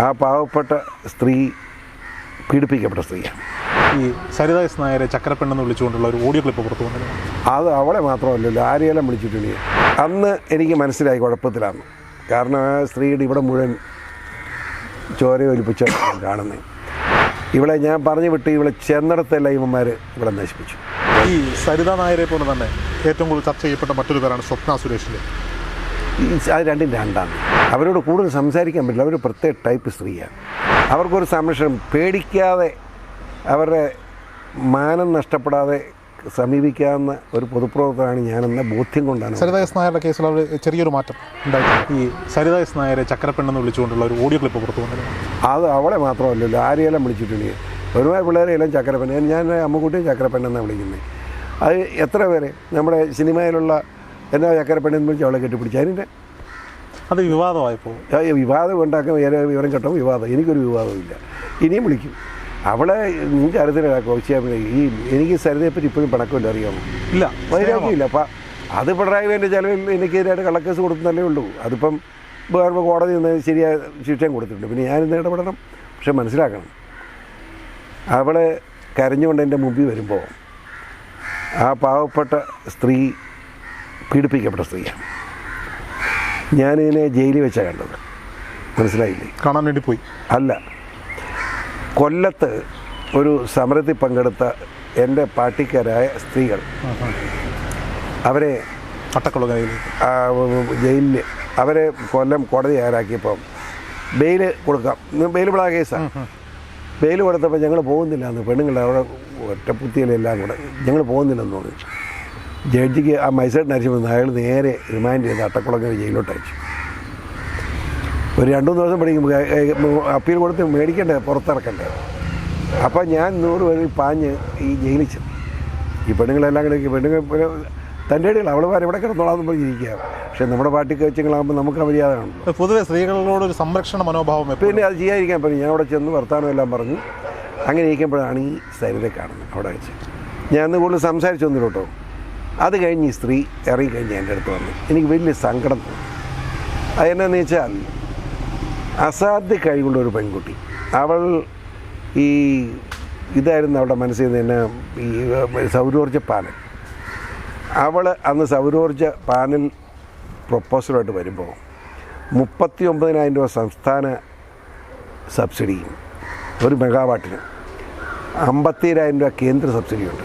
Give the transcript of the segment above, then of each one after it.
ആ പാവപ്പെട്ട സ്ത്രീ പീഡിപ്പിക്കപ്പെട്ട സ്ത്രീയാണ്. ഈ സരിത എസ് നായരെ ചക്കരപ്പെണ്ണെന്ന് വിളിച്ചുകൊണ്ടുള്ള ഒരു ഓഡിയോ ക്ലിപ്പ് പുറത്തു വന്നത് അത് അവളെ മാത്രമല്ലല്ലോ, ആരെയെല്ലാം വിളിച്ചിട്ടുണ്ട്. അന്ന് എനിക്ക് മനസ്സിലായി കുഴപ്പത്തിലാണ്. കാരണം ആ സ്ത്രീയുടെ ഇവിടെ മുഴുവൻ ചോരയൊലിപ്പിച്ച കാണുന്നത്. ഇവളെ ഞാൻ പറഞ്ഞു വിട്ട് ഇവളെ ചെന്നിടത്തെല്ലാം ഇവന്മാർ ഇവിടെ നശിപ്പിച്ചു. ഈ സരിത നായരെ പോലെ തന്നെ ഏറ്റവും കൂടുതൽ ചർച്ച ചെയ്യപ്പെട്ട മറ്റൊരു പേരാണ് സ്വപ്ന സുരേഷിൻ്റെ. അത് രണ്ടും രണ്ടാണ്. അവരോട് കൂടുതൽ സംസാരിക്കാൻ പറ്റില്ല. അവർ പ്രത്യേക ടൈപ്പ് സ്ത്രീയാണ്. അവർക്കൊരു സംരക്ഷണം പേടിക്കാതെ, അവരുടെ മാനം നഷ്ടപ്പെടാതെ സമീപിക്കാവുന്ന ഒരു പൊതുപ്രവർത്തനമാണ് ഞാനെന്ന ബോധ്യം കൊണ്ടാണ്. സരിത എസ് നായരുടെ കേസിൽ അവർ ചെറിയൊരു മാറ്റം ഉണ്ടായിട്ടുണ്ട്. ഈ സരിത എസ് നായരെ ചക്കരപ്പെണ്ണെന്ന് വിളിച്ചുകൊണ്ടുള്ള ഒരു ഓഡിയോ ക്ലിപ്പ് പുറത്തു വന്നത് അത് അവളെ മാത്രമല്ലല്ലോ, ആരെയെല്ലാം വിളിച്ചിട്ടുണ്ട്. ഒരുപാട് പിള്ളേരെല്ലാം ചക്കരപ്പെണ്ണ്. ഞാൻ അമ്മക്കുട്ടിയും ചക്കരപ്പെണ്ണെന്നാണ് വിളിക്കുന്നത്. അത് എത്ര പേരെ നമ്മുടെ സിനിമയിലുള്ള എന്നാ ചക്കരപ്പെണ്ണെന്ന് വിളിച്ച് അവളെ കെട്ടിപ്പിടിച്ച് അതിൻ്റെ അത് വിവാദമായപ്പോൾ വിവാദം ഉണ്ടാക്കാൻ വിവരം കേട്ടോ വിവാദം. എനിക്കൊരു വിവാദമില്ല. ഇനിയും വിളിക്കും അവളെ. നിങ്ങൾക്ക് അറിയത്തില്ല കോശിയാമിനെ. ഈ എനിക്ക് സരിതയെപ്പറ്റി ഇപ്പോഴും പണക്കമില്ല, അറിയാമോ? ഇല്ല, വൈരാഗ്യമില്ല. അപ്പം അത് പിണറായി വിജയൻ്റെ ചിലവിൽ എനിക്കെതിരായിട്ട് കള്ളക്കേസ് കൊടുക്കുന്നല്ലേ ഉള്ളൂ. അതിപ്പം വേറെ കോടതി നിന്ന് ശരിയായ ശിക്ഷയും കൊടുത്തിട്ടുണ്ട്. പിന്നെ ഞാനിന്ന് ഇടപെടണം. പക്ഷെ മനസ്സിലാക്കണം, അവളെ കരഞ്ഞുകൊണ്ട് എൻ്റെ മുമ്പിൽ വരുമ്പോൾ ആ പാവപ്പെട്ട സ്ത്രീ പീഡിപ്പിക്കപ്പെട്ട സ്ത്രീയാണ്. ഞാനിതിനെ ജയിലിൽ വെച്ചാണ് കണ്ടത്. മനസ്സിലായില്ലേ? കാണാൻ വേണ്ടി പോയി അല്ല, കൊല്ലത്ത് ഒരു സമരത്തിൽ പങ്കെടുത്ത എൻ്റെ പാർട്ടിക്കാരായ സ്ത്രീകൾ അവരെ ജയിലിൽ അവരെ കൊല്ലം കോടതി തയ്യാറാക്കിയപ്പം ബെയിൽ കൊടുക്കാം, ബെയിൽ വിടാ കേസാണ്. ബെയിൽ കൊടുത്തപ്പോൾ ഞങ്ങൾ പോകുന്നില്ല എന്ന് പെണ്ണുങ്ങൾ അവിടെ ഒറ്റപ്പുത്തിയിലെല്ലാം കൂടെ ഞങ്ങൾ പോകുന്നില്ലെന്ന് പറഞ്ഞു. ജഡ്ജിക്ക് ആ മജിസ്ട്രേറ്റിന് അയച്ചു. അയാൾ നേരെ റിമാൻഡ് ചെയ്ത് അട്ടക്കുളങ്ങര ജയിലിലോട്ട് അയച്ചു. ഒരു 2-3 ദിവസം പഠിക്കുമ്പോൾ അപ്പീൽ കൊടുത്ത് മേടിക്കണ്ടേ, പുറത്തിറക്കണ്ടേ. അപ്പോൾ ഞാൻ 100 പേരിൽ പാഞ്ഞ് ഈ ജയിലിൽ ചെന്നു. ഈ പെണ്ണുങ്ങളെല്ലാം കൂടെ പെണ്ണുങ്ങൾ തൻ്റെ അടികൾ അവളുമാർ ഇവിടെ കിടന്നോളാന്ന് പറഞ്ഞിരിക്കുക. പക്ഷേ നമ്മുടെ പാർട്ടിക്ക് വെച്ചങ്ങളാകുമ്പോൾ നമുക്ക് മര്യാദയാണല്ലോ. പൊതുവെ സ്ത്രീകളോടൊരു സംരക്ഷണ മനോഭാവം. പിന്നെ അത് ചെയ്യാതിരിക്കാൻ പറഞ്ഞു. ഞാൻ അവിടെ ചെന്ന് വർത്തമാനം എല്ലാം പറഞ്ഞു. അങ്ങനെ ഇരിക്കുമ്പോഴാണ് ഈ സരിതയെ കാണുന്നത് അവിടെ വെച്ച്. ഞാൻ അന്ന് കൂടുതൽ സംസാരിച്ചൊന്നും കേട്ടോ. അത് കഴിഞ്ഞ് ഈ സ്ത്രീ ഇറങ്ങിക്കഴിഞ്ഞ് എൻ്റെ അടുത്ത് വന്നു. എനിക്ക് വലിയ സങ്കടം തോന്നി. അതെന്നാന്ന് വെച്ചാൽ അസാധ്യ കഴിവുള്ള ഒരു പെൺകുട്ടി. അവൾ ഈ ഇതായിരുന്നു അവളുടെ മനസ്സിൽ നിന്ന് തന്നെ ഈ സൗരോർജ്ജ പാനൽ. അവൾ അന്ന് സൗരോർജ്ജ പാനൽ പ്രൊപ്പോസലായിട്ട് വരുമ്പോൾ 39,000 രൂപ സംസ്ഥാന സബ്സിഡിയും 1 മെഗാവാട്ടിന് 57,000 രൂപ കേന്ദ്ര സബ്സിഡിയുണ്ട്.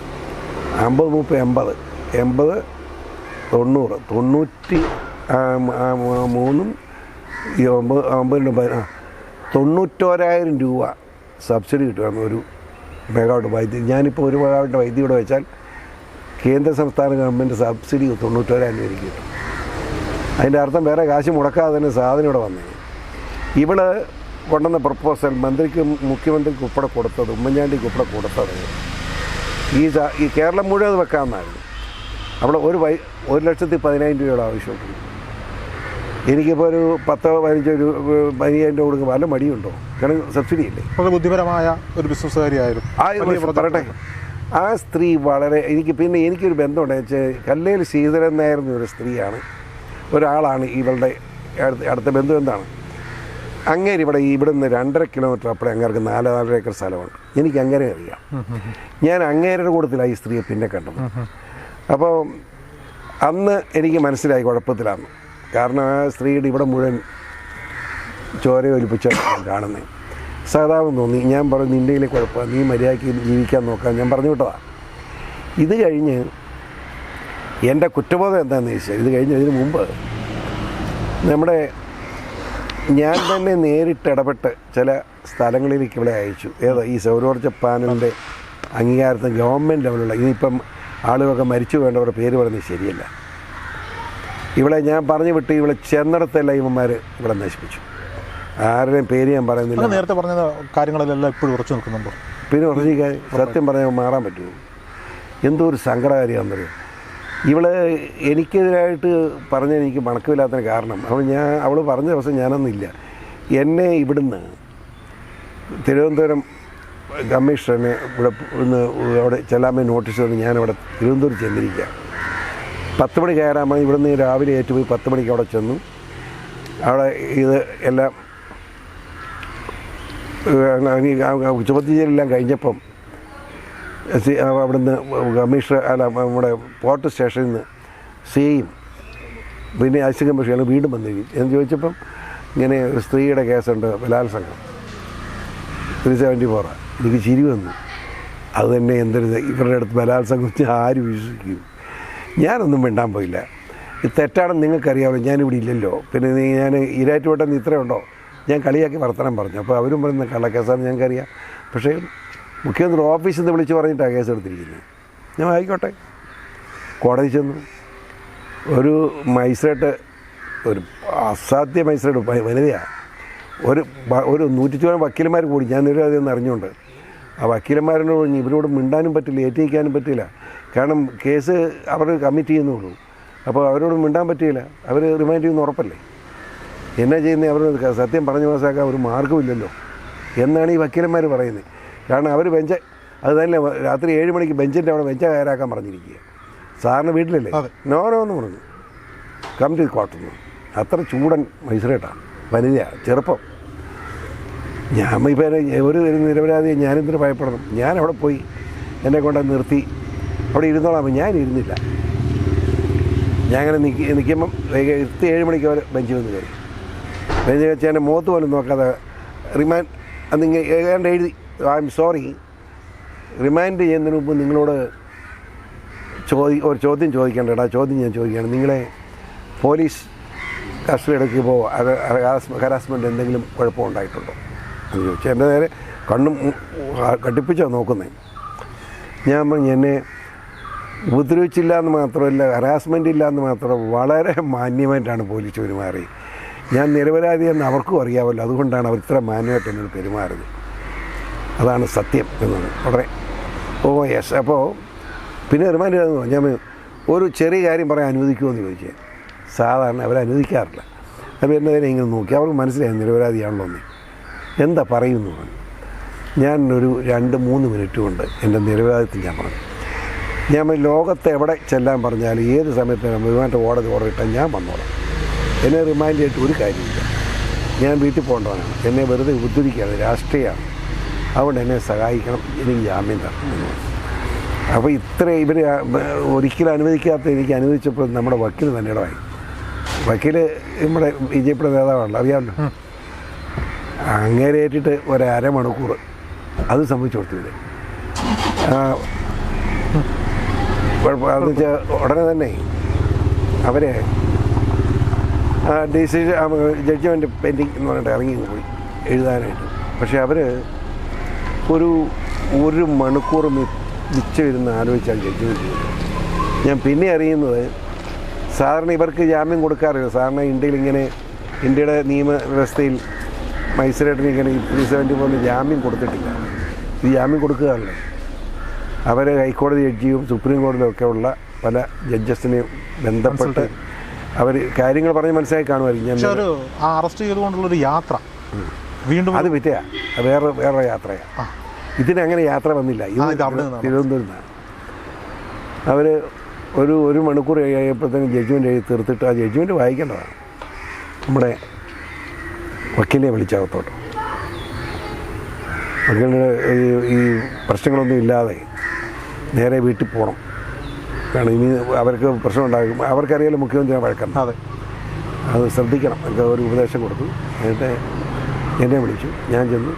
50, 30, 80, 90, 91,000 രൂപ സബ്സിഡി കിട്ടുകയാണ് 1 മെഗാവാട്ട് വൈദ്യുതി. ഞാനിപ്പോൾ 1 മെഗാവാട്ട് വൈദ്യുതി ഇവിടെ വെച്ചാൽ കേന്ദ്ര സംസ്ഥാന ഗവൺമെൻറ് സബ്സിഡി 91,000 രൂപയ്ക്ക് കിട്ടും. അതിൻ്റെ അർത്ഥം വേറെ കാശ് മുടക്കാതെ തന്നെ സാധനം ഇവിടെ വന്നേ. ഇവള് കൊണ്ടുവന്ന പ്രപ്പോസൽ മന്ത്രിക്കും മുഖ്യമന്ത്രിക്കും ഉൾപ്പെടെ കൊടുത്തത്, ഉമ്മൻചാണ്ടിക്ക് ഉൾപ്പെടെ കൊടുത്തത് ഈ കേരളം മുഴുവൻ വെക്കാമെന്നായിരുന്നു. അവിടെ 1,10,000 രൂപയുടെ ആവശ്യമുണ്ട്. എനിക്കിപ്പോൾ ഒരു 10-15 രൂപ കൊടുക്കുക വല്ല മടിയുണ്ടോ? കാരണം സബ്സിഡി ഇല്ലേ. ബുദ്ധിപരമായ ഒരു ബിസിനസ്സുകാരിയായിരുന്നു പറയട്ടെ. ആ സ്ത്രീ വളരെ എനിക്കൊരു ബന്ധമുണ്ട്. കല്ലേൽ ശ്രീധരൻ നായർ എന്നൊരു സ്ത്രീയാണ്, ഒരാളാണ് ഇവളുടെ അടുത്ത ബന്ധു. എന്താണ് അങ്ങേര് ഇവിടുന്ന് 2.5 കിലോമീറ്റർ അപ്പുറം അങ്ങേർക്ക് 4 ഏക്കർ സ്ഥലമുണ്ട്. എനിക്ക് അങ്ങനെ അറിയാം. ഞാൻ അങ്ങേരുടെ കൂട്ടത്തിലാണ് ഈ സ്ത്രീയെ പിന്നെ കണ്ടത്. അപ്പോൾ അന്ന് എനിക്ക് മനസ്സിലായി കുഴപ്പത്തിലാണ്. കാരണം ആ സ്ത്രീയുടെ ഇവിടെ മുഴുവൻ ചോരയൊലിപ്പിച്ച കാണുന്നത്. സഹതാപം തോന്നി. ഞാൻ പറഞ്ഞു നിൻ്റെ കുഴപ്പമാണ്, നീ മര്യാദയ്ക്ക് ജീവിക്കാൻ നോക്കാം. ഞാൻ പറഞ്ഞു വിട്ടതാണ്. ഇത് കഴിഞ്ഞ് എൻ്റെ കുറ്റബോധം എന്താണെന്ന് ചോദിച്ചാൽ, ഇത് കഴിഞ്ഞ് ഇതിന് മുമ്പ് ഞാൻ തന്നെ നേരിട്ട് ഇടപെട്ട് ചില സ്ഥലങ്ങളിലേക്ക് ഇവിടെ അയച്ചു. ഈ സൗരോർജ്ജ പാനലിൻ്റെ അംഗീകാരത്തിന് ഗവൺമെൻറ് ലെവലുള്ള ഇനിയിപ്പം ആളുകളൊക്കെ മരിച്ചു വേണ്ടവരുടെ പേര് പറയുന്നത് ശരിയല്ല. ഇവളെ ഞാൻ പറഞ്ഞു വിട്ട് ഇവളെ ചെന്നിടത്തെല്ലാം ഇവന്മാർ ഇവിടെ നശിപ്പിച്ചു. ആരുടെയും പേര് ഞാൻ പറയുന്നില്ല. നേരത്തെ പറഞ്ഞ കാര്യങ്ങളിലെല്ലാം ഇപ്പോഴും ഉറച്ചു നിൽക്കുന്നുണ്ടോ? പിന്നെ ഉറച്ചു സത്യം പറഞ്ഞാൽ മാറാൻ പറ്റുമോ? എന്തോ ഒരു സങ്കടകാരിയാണെന്നറിയോ. എനിക്കെതിരായിട്ട് പറഞ്ഞ എനിക്ക് മണക്കമില്ലാത്തതിന് കാരണം അവൾ പറഞ്ഞ ദിവസം ഞാനൊന്നുമില്ല. എന്നെ ഇവിടുന്ന് തിരുവനന്തപുരം കമ്മീഷണറിനെ അവിടെ ചെല്ലാൻ നോട്ടീസ് തന്ന് ഞാനവിടെ തിരുവനന്തപുരം ചെന്നിരിക്കുക. 10 മണി കയറാൻ ഇവിടുന്ന് രാവിലെ ഏറ്റുപോയി 10 മണിക്ക് അവിടെ ചെന്നു. അവിടെ ഇത് എല്ലാം ചോദ്യം ചെയ്യലെല്ലാം കഴിഞ്ഞപ്പം അവിടുന്ന് കമ്മീഷണർ അല്ല നമ്മുടെ പോർട്ട് സ്റ്റേഷനിൽ നിന്ന് സിയും പിന്നെ അസിസ്റ്റന്റ് കമ്മീഷണർ വീണ്ടും വന്നിരിക്കും എന്ന് ചോദിച്ചപ്പം ഇങ്ങനെ ഒരു സ്ത്രീയുടെ കേസുണ്ട് ബലാത്സംഗം 374. എനിക്ക് ചിരി വന്നു. അത് തന്നെ എന്തൊരു ഇവരുടെ അടുത്ത് ബലാത്സംഗം ആരും വിശ്വസിക്കും. ഞാനൊന്നും മിണ്ടാൻ പോയില്ല. ഇത് തെറ്റാണെന്ന് നിങ്ങൾക്കറിയാമല്ലോ, ഞാനിവിടെ ഇല്ലല്ലോ, പിന്നെ ഞാൻ ഇരാറ്റുപേട്ടെന്ന് ഇത്രയുണ്ടോ, ഞാൻ കളിയാക്കി വർത്തമാനം പറഞ്ഞു. അപ്പോൾ അവരും പറയുന്ന കള്ളക്കേസാണെന്ന് ഞങ്ങൾക്കറിയാം. പക്ഷേ മുഖ്യമന്ത്രി ഓഫീസിൽ നിന്ന് വിളിച്ച് പറഞ്ഞിട്ടാണ് കേസ് എടുത്തിരിക്കുന്നത്. ഞാൻ ആയിക്കോട്ടെ. കോടതി ചെന്നു. ഒരു മജിസ്ട്രേറ്റ്, ഒരു അസാധ്യ മജിസ്ട്രേറ്റ്, വനിതയാണ്. ഒരു 100 വക്കീലന്മാർ കൂടി, ഞാൻ നിരവധിയൊന്നും അറിഞ്ഞുകൊണ്ട് ആ വക്കീലന്മാരോട് പറഞ്ഞു ഇവരോട് മിണ്ടാനും പറ്റില്ല, ഏറ്റിരിക്കാനും പറ്റില്ല. കാരണം കേസ് അവർ കമ്മിറ്റ് ചെയ്യുന്നുള്ളൂ. അപ്പോൾ അവരോട് മിണ്ടാൻ പറ്റിയില്ല. അവർ റിമൈൻഡ് ചെയ്യുന്ന ഉറപ്പല്ലേ. എന്നാ ചെയ്യുന്നത്? അവരോട് സത്യം പറഞ്ഞു മനസ്സിലാക്കാൻ ഒരു മാർഗ്ഗമില്ലല്ലോ എന്നാണ് ഈ വക്കീലന്മാർ പറയുന്നത്. കാരണം അവർ ബെഞ്ച്, അത് തന്നെ രാത്രി 7 മണിക്ക് ബെഞ്ചിൻ്റെ അവിടെ ബെഞ്ച് കയറാക്കാൻ പറഞ്ഞിരിക്കുക. സാറിന് വീട്ടിലല്ലേ? നോ എന്ന് പറഞ്ഞു. കം ടു കോർട്ടിൽ. അത്ര ചൂടൻ മജിസ്ട്രേറ്റാണ്, വനിതയാണ്, ചെറുപ്പം. ഞാൻ ഇപ്പോൾ ഒരു നിരപരാധിയെ ഞാനെന്തിനു ഭയപ്പെടണം? ഞാൻ അവിടെ പോയി എന്നെ കൊണ്ട് നിർത്തി അവിടെ ഇരുന്നോളാം. ഞാൻ ഇരുന്നില്ല. ഞാൻ അങ്ങനെ നിൽക്കുമ്പം 7 മണിക്ക് അവർ ബെഞ്ചിൽ വന്ന് കയറി. ബെഞ്ചിൽ വെച്ച് എൻ്റെ മുഖത്ത് പോലും നോക്കാതെ റിമാൻഡ് അന്നിങ്ങനെ ഏതാണ്ട് എഴുതി, ഐ എം സോറി, റിമാൻഡ് ചെയ്യുന്നതിന് മുമ്പ് നിങ്ങളോട് ഒരു ചോദ്യം ചോദിക്കേണ്ടടാ. ചോദ്യം ഞാൻ ചോദിക്കുകയാണ്, നിങ്ങളെ പോലീസ് കസ്റ്റഡി എടുക്കുമ്പോൾ ഹരാസ്മെൻറ്റ് എന്തെങ്കിലും കുഴപ്പമുണ്ടായിട്ടുണ്ടോ എന്ന് ചോദിച്ചു. എൻ്റെ നേരെ കണ്ണും കട്ടിപ്പിച്ചാണ് നോക്കുന്നത്. ഞാൻ പറഞ്ഞു എന്നെ ഉപദ്രവിച്ചില്ല എന്ന് മാത്രമല്ല, ഹരാസ്മെൻ്റ് ഇല്ല എന്ന് മാത്രമല്ല, വളരെ മാന്യമായിട്ടാണ് പോലീസ് പെരുമാറി. ഞാൻ നിരപരാധിയെന്ന് അവർക്കും അറിയാമല്ലോ, അതുകൊണ്ടാണ് അവർ ഇത്ര മാന്യമായിട്ട് എന്നോട് പെരുമാറുന്നത്. അതാണ് സത്യം എന്നത്. വളരെ യെസ്. അപ്പോൾ പിന്നെ റിമാൻഡ് ചെയ്തെന്ന് ഞാൻ ഒരു ചെറിയ കാര്യം പറയാൻ അനുവദിക്കുമെന്ന് ചോദിച്ചത്. സാധാരണ അവർ അനുവദിക്കാറില്ല. അപ്പോൾ എന്നെ തന്നെ ഇങ്ങനെ നോക്കി, അവർക്ക് മനസ്സിലായി നിരപരാധിയാണല്ലോ എന്ന്. എന്താ പറയുന്നു? ഞാൻ ഒരു 2-3 മിനിറ്റ് കൊണ്ട് എൻ്റെ നിരപരാധിത്വം ഞാൻ പറഞ്ഞു. ഞാൻ ലോകത്ത് എവിടെ ചെല്ലാൻ പറഞ്ഞാലും ഏത് സമയത്ത് റിമാൻഡ് കോടതി ഓർഡർ ഇട്ടാൽ ഞാൻ വന്നോളാം. എന്നെ റിമാൻഡ് ചെയ്തിട്ട് ഒരു കാര്യമില്ല. ഞാൻ വീട്ടിൽ പോകേണ്ടവനാണ്. എന്നെ വെറുതെ ഉദ്ധരിക്കുകയാണ്, രാഷ്ട്രീയമാണ്. അതുകൊണ്ട് എന്നെ സഹായിക്കണം, എനിക്ക് ജാമ്യം തരണം. അപ്പോൾ ഇവർ ഒരിക്കലും അനുവദിക്കാത്ത എനിക്ക് അനുവദിച്ചപ്പോൾ നമ്മുടെ വക്കീൽ തന്നെ ഇടമായി. വക്കീൽ നമ്മുടെ ബി.ജെ.പിയുടെ നേതാവാണല്ലോ, അറിയാമല്ലോ. അങ്ങനെ ഏറ്റിട്ട് 1.5 മണിക്കൂർ അത് സംഭവിച്ചു കൊടുത്തില്ല. അതെന്ന് വെച്ചാൽ ഉടനെ തന്നെ അവർ ഡിസിഷൻ ജഡ്ജ്മെൻറ്റ് പെൻഡിങ് എന്ന് പറഞ്ഞിട്ട് ഇറങ്ങി പോയി എഴുതാനായിട്ട്. പക്ഷേ അവർ ഒരു മണിക്കൂർ മിച്ചമിരുന്ന് ആലോചിച്ചാൽ ജഡ്ജ്മെൻറ്റ് ചെയ്തു. ഞാൻ പിന്നെ അറിയുന്നത്, സാധാരണ ഇവർക്ക് ജാമ്യം കൊടുക്കാറില്ല. സാധാരണ ഇന്ത്യയുടെ നിയമവ്യവസ്ഥയിൽ മജിസ്ട്രേറ്റിന് ഇങ്ങനെ 374 ജാമ്യം കൊടുത്തിട്ടില്ല. ഇത് ജാമ്യം കൊടുക്കുകയല്ലേ. അവർ ഹൈക്കോടതി ജഡ്ജിയും സുപ്രീം കോടതിയും ഒക്കെ ഉള്ള പല ജഡ്ജസിനെയും ബന്ധപ്പെട്ട് അവർ കാര്യങ്ങൾ പറഞ്ഞ് മനസ്സിലാക്കി കാണുമായിരിക്കും. ഞാൻ അറസ്റ്റ് ചെയ്തുകൊണ്ടുള്ളൊരു യാത്ര വീണ്ടും അത് വിറ്റയാ, വേറെ യാത്രയാണ്. ഇതിനങ്ങനെ യാത്ര വന്നില്ല. ഇത് തിരുവനന്തപുരത്താണ്. അവർ ഒരു മണിക്കൂർ കഴിയുമ്പോഴത്തേക്കും ജഡ്ജ്മെൻറ്റ് എഴുതി തീർത്തിട്ട് ആ ജഡ്ജ്മെൻറ്റ് വായിക്കേണ്ടതാണ്. നമ്മുടെ വക്കീലിനെ വിളിച്ചകത്തോട്ട്. വക്കീലിന് ഈ പ്രശ്നങ്ങളൊന്നും ഇല്ലാതെ നേരെ വീട്ടിൽ പോകണം. കാരണം ഇനി അവർക്ക് പ്രശ്നമുണ്ടാകും. അവർക്കറിയാലോ മുഖ്യമന്ത്രിയെ വഴക്കണം. അതെ, അത് ശ്രദ്ധിക്കണം. എനിക്ക് ഒരു ഉപദേശം കൊടുത്തു. എന്നിട്ട് എന്നെ വിളിച്ചു. ഞാൻ ചെന്നു.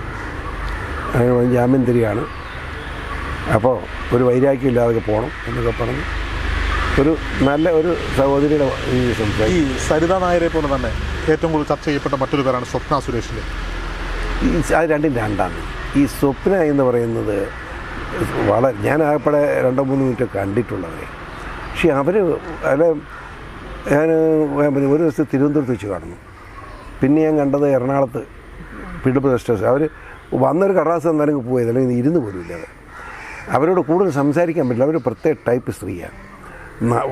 അങ്ങനെ ജാമ്യം തരികയാണ്. അപ്പോൾ ഒരു വൈരാഗ്യം ഇല്ലാതെ പോകണം എന്നൊക്കെ പറഞ്ഞ് ഒരു നല്ല ഒരു സഹോദരിയുടെ ഈ സരിതാ നായരെ പോലെ തന്നെ ഏറ്റവും കൂടുതൽ ചർച്ച ചെയ്യപ്പെട്ട മറ്റൊരു പേരാണ് സ്വപ്ന സുരേഷിൻ്റെ. അത് രണ്ടാണ്. ഈ സ്വപ്ന എന്ന് പറയുന്നത് ഞാൻ ആകപ്പെടെ 2-3 മിനിറ്റ് കണ്ടിട്ടുള്ളത്. പക്ഷേ അവർ ഞാൻ ഒരു ദിവസം തിരുവനന്തപുരത്ത് വെച്ച് കാണുന്നു. പിന്നെ ഞാൻ കണ്ടത് എറണാകുളത്ത് പിടിപ്പ് റെസ്റ്റേഴ്സ്. അവർ വന്നൊരു കടലാസ് തന്നാലും പോയത്, അല്ലെങ്കിൽ ഇരുന്ന് പോലും ഇല്ലാതെ. അവരോട് കൂടുതൽ സംസാരിക്കാൻ പറ്റില്ല. അവർ പ്രത്യേക ടൈപ്പ് സ്ത്രീയാണ്.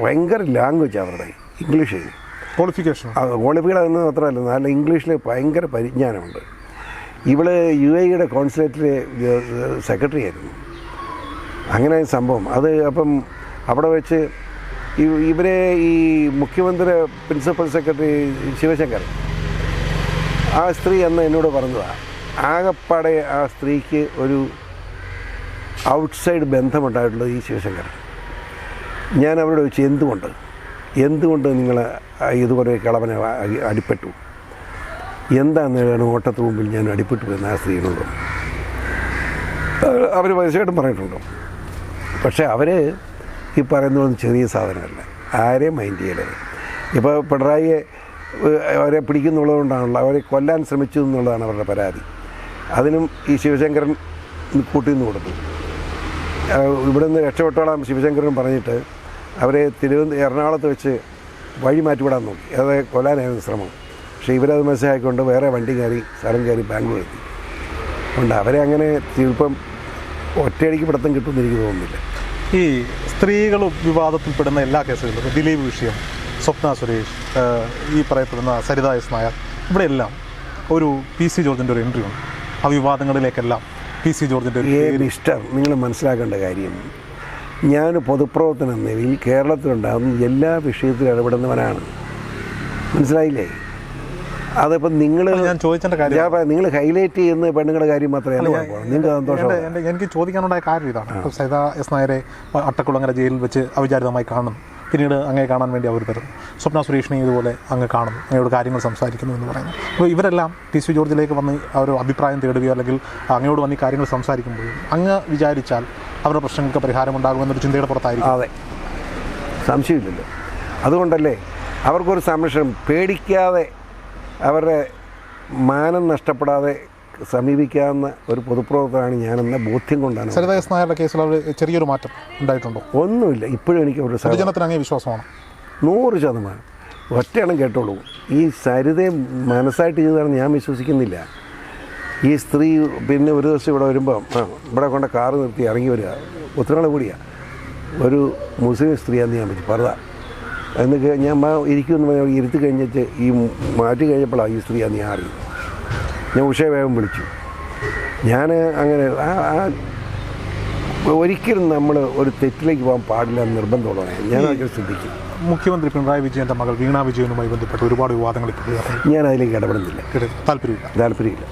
ഭയങ്കര ലാംഗ്വേജ് അവരുടെ ഇംഗ്ലീഷ്. ക്വാളിഫിക്കേഷൻ എന്ന് മാത്രമല്ല, നല്ല ഇംഗ്ലീഷിൽ ഭയങ്കര പരിജ്ഞാനമുണ്ട്. ഇവള് UAE കോൺസുലേറ്റിലെ സെക്രട്ടറി ആയിരുന്നു. അങ്ങനെ സംഭവം അത്. അപ്പം അവിടെ വെച്ച് ഇവരെ ഈ മുഖ്യമന്ത്രി പ്രിൻസിപ്പൽ സെക്രട്ടറി ശിവശങ്കർ, ആ സ്ത്രീ അന്ന് എന്നോട് പറഞ്ഞതാണ്, ആകപ്പാടെ ആ സ്ത്രീക്ക് ഒരു ഔട്ട്സൈഡ് ബന്ധമുണ്ടായിട്ടുള്ളത് ഈ ശിവശങ്കർ. ഞാൻ അവരോട് ചോദിച്ചു, എന്തുകൊണ്ട് നിങ്ങൾ ഇതുപോലെ കളവനെ അടിപ്പെട്ടു, എന്താണെന്ന് ഓട്ടത്തിന് മുമ്പിൽ ഞാൻ അടിപ്പെട്ടു എന്ന് ആ സ്ത്രീയോട് അവർ തീർച്ചയായിട്ടും പറഞ്ഞിട്ടുണ്ടോ. പക്ഷേ അവർ ഈ പറയുന്നതൊന്നും ചെറിയ സാധനമല്ല, ആരെയും മൈൻഡ് ചെയ്യരുത്. ഇപ്പോൾ പിണറായിയെ അവരെ പിടിക്കുന്നുള്ളതുകൊണ്ടാണല്ലോ അവരെ കൊല്ലാൻ ശ്രമിച്ചു എന്നുള്ളതാണ് അവരുടെ പരാതി. അതിനും ഈ ശിവശങ്കരൻ കൂട്ടിന്ന് കൊടുത്തു. ഇവിടെ നിന്ന് രക്ഷപ്പെട്ടോളാം ശിവശങ്കരൻ പറഞ്ഞിട്ട് അവരെ എറണാകുളത്ത് വെച്ച് വഴി മാറ്റിവിടാൻ നോക്കി. അത് കൊല്ലാനായിരുന്നു ശ്രമം. പക്ഷേ ഇവരത് മനസ്സിലാക്കിക്കൊണ്ട് വേറെ വണ്ടി കയറി സ്ഥലം കയറി ബാംഗ്ലൂർ എത്തി. അതുകൊണ്ട് അവരെ അങ്ങനെ ഇപ്പം ഒറ്റയടിക്ക് പിടുത്തം കിട്ടുമെന്ന് എനിക്ക് തോന്നുന്നില്ല. ഈ സ്ത്രീകൾ വിവാദത്തിൽപ്പെടുന്ന എല്ലാ കേസുകളിലും ദിലീപ് വിഷയം, സ്വപ്ന സുരേഷ്, ഈ പറയപ്പെടുന്ന സരിത എസ് നായർ, ഇവിടെയെല്ലാം ഒരു PC ജോർജിൻ്റെ ഒരു എൻട്രി ഉണ്ട്. ആ വിവാദങ്ങളിലേക്കെല്ലാം PC ജോർജിൻ്റെ ഇഷ്ടം നിങ്ങൾ മനസ്സിലാക്കേണ്ട കാര്യം, ഞാൻ പൊതുപ്രവർത്തനം എന്ന നിലയിൽ കേരളത്തിലുണ്ടാകുന്ന എല്ലാ വിഷയത്തിലും ഇടപെടുന്നവനാണ്. മനസ്സിലായില്ലേ? അതിപ്പോൾ ഞാൻ ചോദിച്ചേണ്ട കാര്യം, നിങ്ങൾ ഹൈലൈറ്റ് ചെയ്യുന്ന പെണ്ണുങ്ങളുടെ കാര്യം മാത്രമേ നിങ്ങൾക്ക് സന്തോഷം. എനിക്ക് ചോദിക്കാനുണ്ടായ കാര്യം ഇതാണ്. ഇപ്പോൾ സരിത എസ് നായരെ അട്ടക്കുളങ്ങര ജയിലിൽ വെച്ച് അവിചാരിതമായി കാണും, പിന്നീട് അങ്ങേ കാണാൻ വേണ്ടി അവർ വരുന്നു. സ്വപ്ന സുരേഷിനെ ഇതുപോലെ അങ്ങ് കാണുന്നു, അങ്ങയോട് കാര്യങ്ങൾ സംസാരിക്കുന്നു എന്ന് പറയുന്നു. അപ്പോൾ ഇവരെല്ലാം PC ജോർജിലേക്ക് വന്ന് ഒരു അഭിപ്രായം തേടുകയോ അല്ലെങ്കിൽ അങ്ങയോട് വന്ന് ഈ കാര്യങ്ങൾ സംസാരിക്കുമ്പോൾ അങ്ങ് വിചാരിച്ചാൽ അവരുടെ പ്രശ്നങ്ങൾക്ക് പരിഹാരമുണ്ടാകുമെന്നൊരു ചിന്തയുടെ പുറത്തായിരിക്കും. അതെ, സംശയമില്ലല്ലോ. അതുകൊണ്ടല്ലേ അവർക്കൊരു സംരക്ഷണം, പേടിക്കാതെ അവരുടെ മാനം നഷ്ടപ്പെടാതെ സമീപിക്കാവുന്ന ഒരു പൊതുപ്രവർത്തനമാണ് ഞാനെന്ന ബോധ്യം കൊണ്ടാണ്. സരിത എസ് നായരുടെ കേസിൽ അവർ ചെറിയൊരു മാറ്റം ഉണ്ടായിട്ടുണ്ടോ? ഒന്നുമില്ല. ഇപ്പോഴും എനിക്ക് ഒരു പൊതുജനത്തിന് അങ്ങേ വിശ്വാസമാണ് 100%. ഒറ്റയെണ്ണം കേട്ടോളൂ, ഈ സരിതയെ മനസ്സായിട്ട് ചെയ്തതാണെന്ന് ഞാൻ വിശ്വസിക്കുന്നില്ല. ഈ സ്ത്രീ പിന്നെ ഒരു ദിവസം ഇവിടെ വരുമ്പോൾ ഇവിടെ കൊണ്ട് കാറ് നിർത്തി ഇറങ്ങി വരിക, ഒത്തിരി കൂടിയാണ്, ഒരു മുസ്ലിം സ്ത്രീയാണെന്ന് ഞാൻ പറ്റി പറഞ്ഞ എന്നൊക്കെ ഞാൻ ഇരിക്കുമെന്ന് ഇരുത്തി കഴിഞ്ഞിട്ട് ഈ മാറ്റി കഴിഞ്ഞപ്പോഴാണ് ഈ സ്ത്രീയാണെന്ന് ഞാൻ അറിയും. ഞാൻ ഉഷയെ വേഗം വിളിച്ചു. ഞാൻ അങ്ങനെ ഒരിക്കലും നമ്മൾ ഒരു തെറ്റിലേക്ക് പോകാൻ പാടില്ല എന്ന് നിർബന്ധമുള്ളതാണ്. ഞാൻ അതൊക്കെ ശ്രദ്ധിക്കും. മുഖ്യമന്ത്രി പിണറായി വിജയൻ്റെ മകൾ വീണ വിജയനുമായി ബന്ധപ്പെട്ട് ഒരുപാട് വിവാദങ്ങൾ ഇപ്പോൾ ഞാൻ അതിലേക്ക് ഇടപെടുന്നില്ല. താല്പര്യമില്ല.